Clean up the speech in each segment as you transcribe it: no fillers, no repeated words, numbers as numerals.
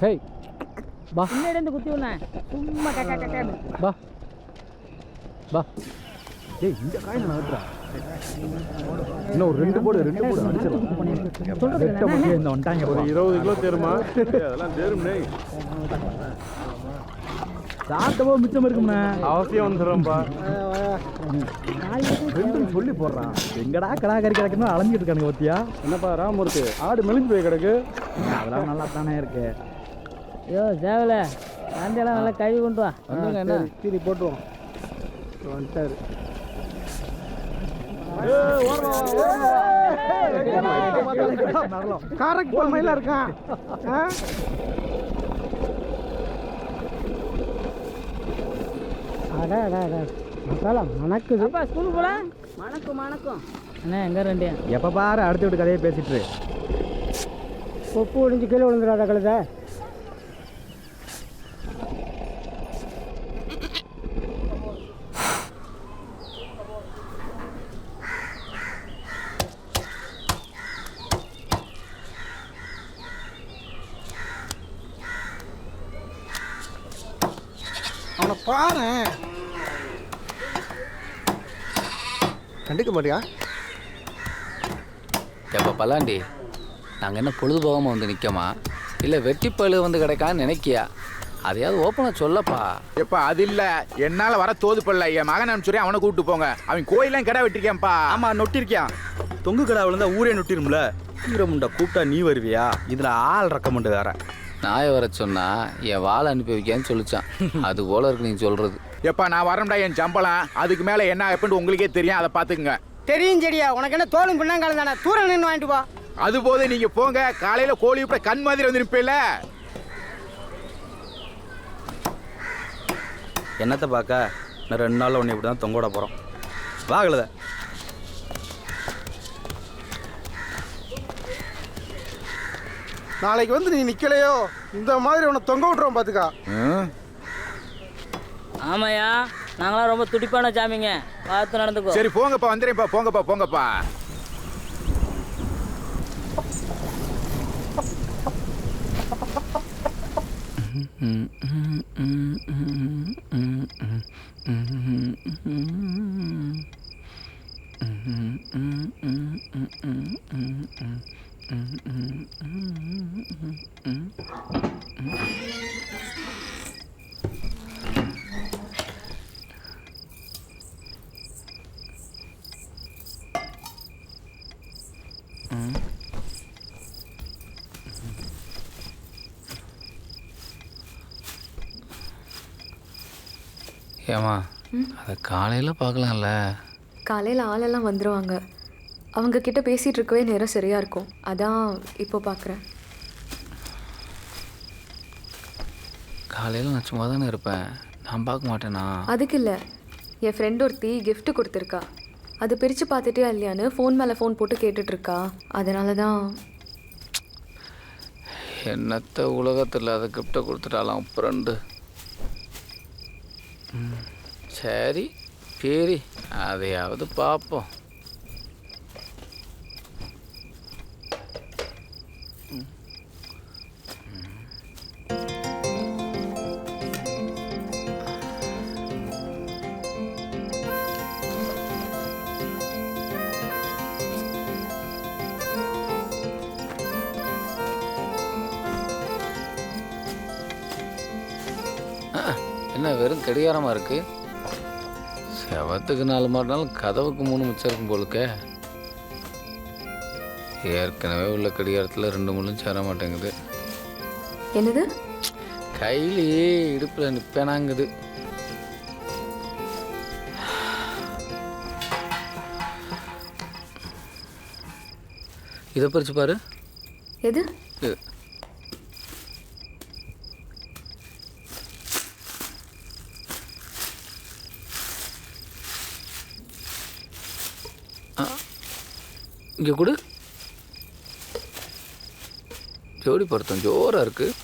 Hey பா பின்னாடி இருந்து குத்தி விடனே சும்மா பா பா ஏய் இந்த காய் நான் நகட்டுறா இன்னும் ஒரு ரெண்டு போடு அடிச்சிடலாம் ரெட்டை மட்டும் இந்த வந்துட்டாங்க ஒரு 20 கிலோ தேருமா அதெல்லாம் தேரும்னே சாப்பிட்டப்போ மிச்சம் இருக்கும்ண்ணே அவசியம் வந்துடுறோம்ப்பா ரெண்டு சொல்லி போடுறான் எங்கடா கடா கறி கிடக்குன்னு அலைஞ்சிட்டு இருக்கானுங்க பத்தியா என்னப்பா ராமூர்த்தி ஆடு மெலிஞ்சு போய் கிடக்கு அதெல்லாம் நல்லா தானே இருக்கு ஐயோ சேவல காந்தியெல்லாம் நல்லா கழுவி கொண்டு வா வந்துங்க என்ன கீரி போட்டுருவோம் வந்துட்டாரு காரைக்கு பொம்மையில இருக்கான் மசாலா மணக்குது அப்பா ஸ்கூலுக்கு போல மணக்கும் அண்ணா எங்க ரெண்டு எப்போ பாரு அடுத்த வீட்டு கதையை பேசிட்டு கொப்பு ஒடிஞ்சு கீழே விழுந்துடாத கழுத அவனை பாரு கண்டுக்க மாட்டியா? எப்போ பல்லாண்டி நாங்கள் என்ன பொழுதுபோகாமல் வந்து நிற்கமா இல்லை வெட்டிப்பழு வந்து கிடைக்கான்னு நினைக்கியா அதையாவது ஓப்பனாக சொல்லப்பா. எப்பா அது இல்லை என்னால் வர தோது பல்ல என் மகன் அனுப்பிச்சுறேன் அவனை கூப்பிட்டு போங்க. அவன் கோயிலாம் கடை வெட்டிருக்கேன்ப்பா. ஆமாம் நொட்டிருக்கியான். தொங்கு கடை விழுந்தா ஊரே நொட்டிரும்ல. ஈரமுண்டா கூப்பிட்டா நீ வருவியா? இதில் ஆள் ரெக்கமெண்டு வேற. நாயை வர சொன்னா என் வாழை அனுப்பி வைக்கான்னு சொல்லிச்சான். அது போல இருக்கு நீ சொல்றது. எப்பா நான் வரேன்டா என் சம்பளம் அதுக்கு மேலே என்ன எப்படின்னு உங்களுக்கே தெரியும், அதை பார்த்துக்குங்க. தெரியும் செடியா உனக்கு என்ன தோலும் பின்னாங்காலம் தானே தூரம் நின்று வாங்கிட்டு போ. அது போது நீங்க போங்க, காலையில கோழி விட கண் மாதிரி வந்து நிற்பேல. என்னத்தை பார்க்க நான் 2 நாளில் ஒன்று இப்படி தான் தொங்கோட போகிறோம். வாகலத நாளைக்கு வந்து நீ நிக்கலையோ இந்த மாதிரி உன்னை தொங்க விட்டுறோம் பாத்துக்கா. ஆமாயா நாங்களாம் ரொம்ப துடிப்பான சாமிங்க, பார்த்து நடந்துக்கோ. சரி போங்கப்பா, வந்துடுறேன்ப்பா. போங்கப்பா போங்கப்பா. ஏமா அதை காலையில் பார்க்கலாம்ல. காலையில் ஆளெல்லாம் வந்துடுவாங்க. அவங்க கிட்ட பேசிகிட்டு இருக்கவே நேரம் சரியாக இருக்கும். அதான் இப்போ பார்க்குறேன். காலையில் நான் சும்மா தானே இருப்பேன், நான் பார்க்க மாட்டேனா? அதுக்கு இல்லை, என் ஃப்ரெண்ட் ஒருத்தி கிஃப்ட் கொடுத்துருக்கா. அது பிரித்து பார்த்துட்டே இல்லையான்னு ஃபோன் மேலே ஃபோன் போட்டு கேட்டுட்ருக்கா. அதனால தான். என்னத்த உலகத்தில் அதை கிஃப்டை கொடுத்துட்டாலாம் ஃப்ரெண்டு. சரி சரி அதையாவது பார்ப்போம். என்ன வெறும் கடிகாரமாக இருக்குது? செவத்துக்கு 4 மாட்டினாலும் கதவுக்கு 3 மிச்சம் இருக்கும் போலுக்க. ஏற்கனவே உள்ள கடிகாரத்தில் 2 முள்ளும் சேர மாட்டேங்குது. என்னது? கையிலேயே இடுப்பில் நிற்பேனாங்குது. இதை பறிச்சு பாரு. எது? இது இங்கே கொடு. ஜோடி பொருத்தம் ஜோராக இருக்குது.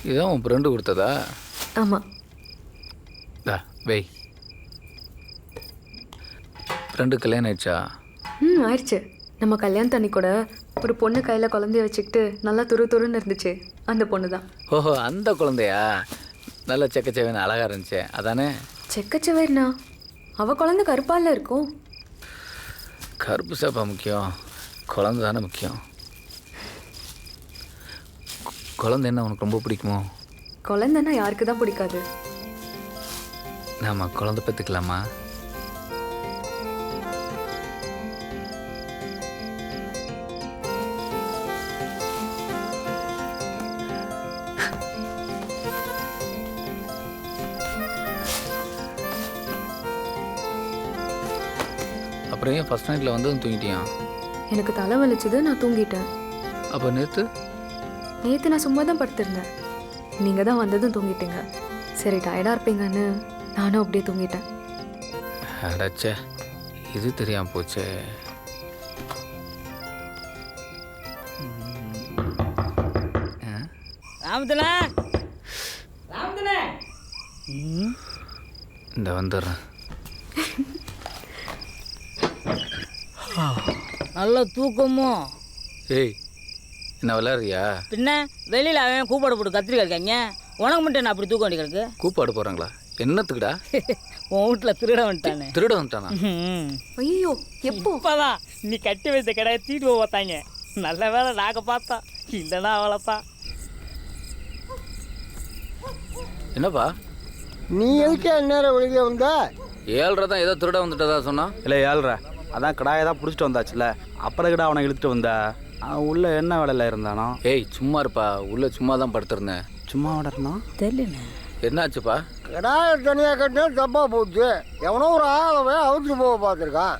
இதுதான் உன் ஃப்ரெண்டு கொடுத்ததா? ஆமாம். வெய். ஃப்ரெண்டு கல்யாணம் ஆயிடுச்சா? ஆயிடுச்சு. நம்ம கல்யாணம் தண்ணி கூட ஒரு பொண்ணு கையில் குழந்தைய வச்சுக்கிட்டு நல்லா துருன்னு இருந்துச்சு. அந்த பொண்ணு தான். ஓஹோ, அந்த குழந்தையா? நல்ல செக்கச்சேவன் அழகாக இருந்துச்சு அதானே? செக்கச்சவேர்னா அவள் குழந்தை கருப்பால இருக்கும். கருப்பு சாப்பா முக்கியம், குழந்தை தானே முக்கியம். குழந்தை என்ன உனக்கு ரொம்ப பிடிக்குமோ? குழந்தைன்னா யாருக்கு தான் பிடிக்காது? நாம குழந்தை பெற்றுக்கலாமா? அப்புறம் ஏன் ஃபர்ஸ்ட் நைட்டில் வந்து தூங்கிட்டியா? எனக்கு தலை வலிச்சது, நான் தூங்கிட்டேன். அப்போ நேற்று நான் சும்மா தான் படுத்திருந்தேன். நீங்கள் தான் வந்ததும் தூங்கிட்டீங்க. சரி டயர்டாக இருப்பீங்கன்னு நானும் அப்படியே தூங்கிட்டேன். அடச்சே, இது தெரியாமல் போச்சே. ராமத்தனே, ராமத்தனே, இந்த வந்துடுறேன். நல்ல தூக்கமோ? ஏய், என்ன விளையாடுறியா? பின்ன வெளியில் அவன் கூப்பாடு போட்டு கத்திரிக்காய் இருக்காங்க, உனக்கு மட்டும் என்ன அப்படி தூக்க வேண்டி கிடக்கு? கூப்பாடு போகிறாங்களா? என்னத்துக்குடா? உன் வீட்டில் திருட வந்துட்டானே. திருட வந்துட்டானா? ஐயோ, எப்போ? இப்போதான் நீ கட்டி வைத்த கடையை தீட்டு பார்த்தாங்க. நல்ல வேலை நாங்கள் பார்த்தா, இல்லைன்னா அவளைப்பா. என்னப்பா நீ எதுக்கே நேரம் வெளியே வந்த? 7:30 தான் ஏதோ திருட வந்துட்டதா சொன்னா? இல்லை 7:30 அதான் கடாயை தான் பிடிச்சிட்டு வந்தாச்சுல, அப்புறம் கிட்ட அவனை இழுத்துட்டு வந்தா. அவன் உள்ள என்ன வேலையில் இருந்தானோ? ஏய் சும்மா இருப்பா, உள்ள சும்மா தான் படுத்திருந்தேன். சும்மா விடணும் தெரியல. என்னாச்சுப்பா? கடாய தனியாக கட்டினா தப்பா போச்சு. எவனோ ஒரு ஆளவே அவுத்துட்டு போக பார்த்துருக்கான்.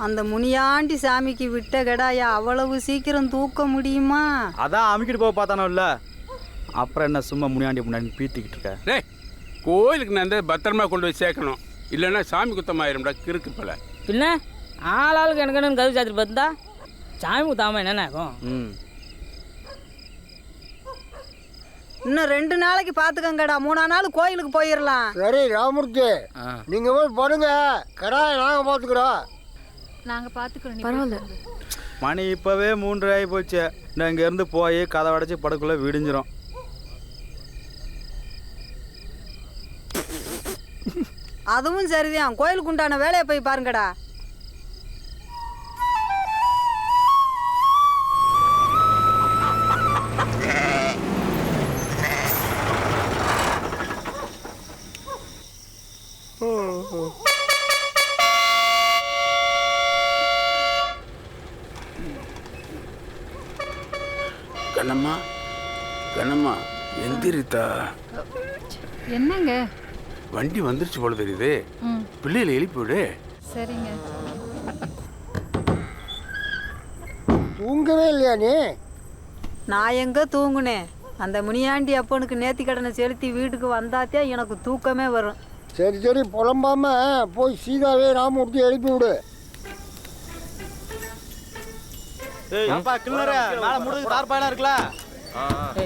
அந்த முனியாண்டி சாமிக்கு விட்ட கடாயா அவ்வளவு சீக்கிரம் தூக்க முடியுமா? அதான் அமுக்கிட்டு போக பார்த்தானோ இல்லை, அப்புறம் என்ன சும்மா முனியாண்டி முன்னாடி பீத்திக்கிட்டு இருக்க? டேய், கோயிலுக்கு நான் பத்திரமா கொண்டு போய் சேர்க்கணும், இல்லைன்னா சாமி குத்தமாயிரும்டா கிறுக்கு போல. பின்ன ஆளாளுக்கு எனக்கு என்னன்னு கதவு சாத்திட்டு பார்த்தா சாமி குத்தாம என்னென்ன ஆகும்? இன்னும் 2 நாளைக்கு பார்த்துக்கங்கடா, 3ஆம் நாள் கோயிலுக்கு போயிடலாம். சரி ராமூர்த்தி, நீங்க போய் படுங்க, கடாயை நாங்க பார்த்துக்கிறோம். பரவாயில்ல. மணி இப்போவே 3 ஆகி போச்சு. நான் இங்கேருந்து போய் கதை அடைச்சி படுக்குள்ளே விடிஞ்சிரும். அதுவும் சரிதான், கோயிலுக்கு உண்டான வேலையை போய் பாருங்கடா. கண்ணம்மா, கண்ணம்மா எந்திரித்தா. என்னங்க? வண்டி வந்துருச்சு போல தெரியுது, பிள்ளைகளை எழுப்பி விடு. சரிங்க. தூங்கவே இல்லையா நீ? நான் எங்கே தூங்குனேன்? அந்த முனியாண்டி அப்பனுக்கு நேர்த்தி கடனை செலுத்தி வீட்டுக்கு வந்தாத்தே எனக்கு தூக்கமே வரும். சரி சரி, புலம்பாம போய் சீதாவே ராமூர்த்தி எழுப்பி விடு.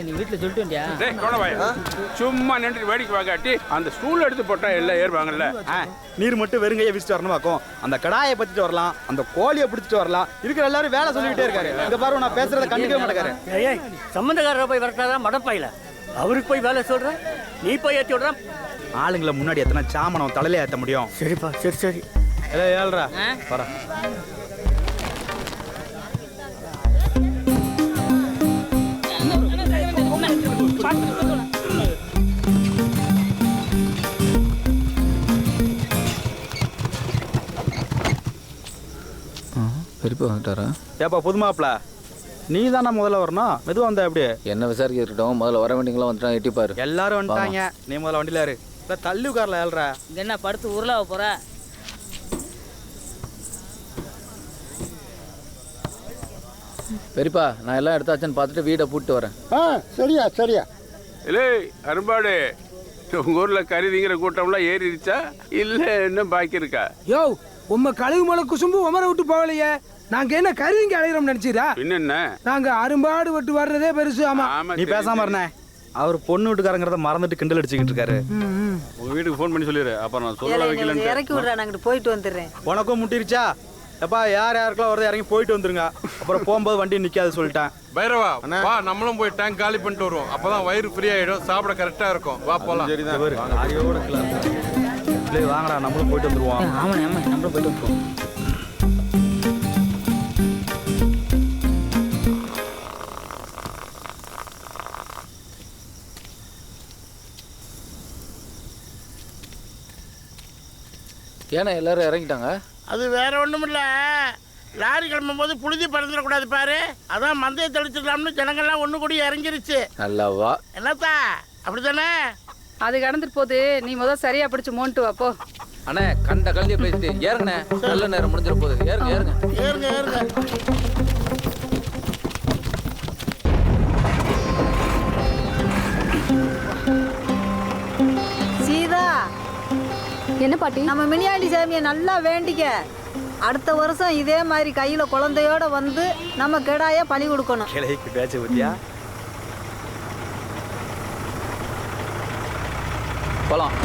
நீ வீட்டில் சொல்லிட்டு வந்தியா? டேய் கோணவாயா, சும்மா நின்று வேடிக்கை வாங்காட்டி அந்த ஸ்டூல் எடுத்து போட்டா எல்லாம் ஏறுவாங்கல்ல. நீர் மட்டும் வெறுங்கையை விசிட்டு வரணுமாக்கும். அந்த கடாயை பற்றிட்டு வரலாம், அந்த கோழியை பிடிச்சிட்டு வரலாம். இருக்கிற எல்லாரும் வேலை சொல்லிக்கிட்டே இருக்காரு. இந்த பாரு, நான் பேசுறத கண்டுக்கவே மாட்டேங்காரு. ஏய், சம்பந்தக்காரரை போய் வரட்டாதான் மடப்பாயில, அவருக்கு போய் வேலை சொல்ற, நீ போய் ஏற்றி விடுறான். ஆளுங்களை முன்னாடி எத்தனை சாமனம் தலையில ஏற்ற முடியும்? சரிப்பா, சரி சரி. ஏழ்றா வர. பெரியப்பா வந்துட்டாரா? ஏப்பா புதுமாப்பிள, நீ தானே முதல்ல வரணும், மெதுவாக வந்தா எப்படி? என்ன விசாரிக்க இருக்கட்டும், முதல்ல வர வேண்டியங்களா வந்துட்டான், எட்டிப்பாரு. எல்லாரும் வந்துட்டாங்க, நீ முதல்ல வண்டியில் ஏறு. இல்லை தள்ளி உட்காரல ஏழ்றா. இங்கே என்ன படுத்து உருளாவ போற? பெரியப்பா, நான் எல்லாம் எடுத்தாச்சுன்னு பார்த்துட்டு வீடை பூட்டு வரேன். சரியா சரியா. இல்லை அரும்பாடு, உங்க ஊர்ல கருதிங்கிற கூட்டம்லாம் ஏறிடுச்சா இல்ல இன்னும் பாக்கி இருக்கா? யோ, உம்ம கழுகு மலை குசும்பு உமரை விட்டு போகலையே. நாங்க என்ன கருவிங்க அலைகிறோம் நினைச்சீரா? என்ன நாங்க அரும்பாடு விட்டு வர்றதே பெருசு. ஆமா, நீ பேசாம இருந்தே. அவர் பொண்ணு வீட்டுக்காரங்கிறத மறந்துட்டு கிண்டல் அடிச்சுக்கிட்டு இருக்காரு. உங்க வீட்டுக்கு ஃபோன் பண்ணி சொல்லிடுற, அப்புறம் நான் இறக்கி விடுறா, நாங்கிட்டு போயிட்டு வந்துடுறேன். உனக்கும் முட்டிருச்சா? எப்பா யார் யாருக்கெல்லாம் வருது இறங்கி போயிட்டு வந்துருங்க, அப்புறம் போகும்போது வண்டி நிற்காது சொல்லிட்டேன். பைரவா வா நம்மளும் போய் டேங்க் காலி பண்ணிட்டு வருவோம் அப்பதான் வயிறு ஃப்ரீ ஆயிடும் சாப்பிட கரெக்டா இருக்கும் வா போலாம் வாங்கடா நம்மளும் போயிட்டு வந்துருவோம். ஆமாண்ணே ஆமாம் நம்மளும் போயிட்டு வந்துருவோம். ஏன்னா எல்லாரும் இறங்கிட்டாங்க. அது வேற ஒன்றும் இல்லை, லாரி கிளம்பும் போது புழுதி பறந்துடக்கூடாது பாரு, அதான் மந்தையை தெளிச்சிடலாம்னு ஜனங்கள்லாம் ஒன்று கூடி இறங்கிருச்சு. நல்லாவா என்னத்தா அப்படித்தானே? அது கடந்துட்டு போது நீ முதல் சரியா பிடிச்சு மோன்ட்டு வாப்போ. அண்ணே கண்ட கல்வியை பேசிட்டு ஏறுங்கண்ணே, நல்ல நேரம் முடிஞ்சிட போகுது. ஏறுங்க ஏறுங்க ஏறுங்க ஏறுங்க. சீதா, என்ன பாட்டி? நம்ம மினியாண்டி சாமியை நல்லா வேண்டிக்க. அடுத்த வருஷம் இதே மாதிரி கையில குழந்தையோட வந்து நம்ம கெடாய பலி கொடுக்கணும். கிளைக்கு பேச்சு பத்தியா போலாம்.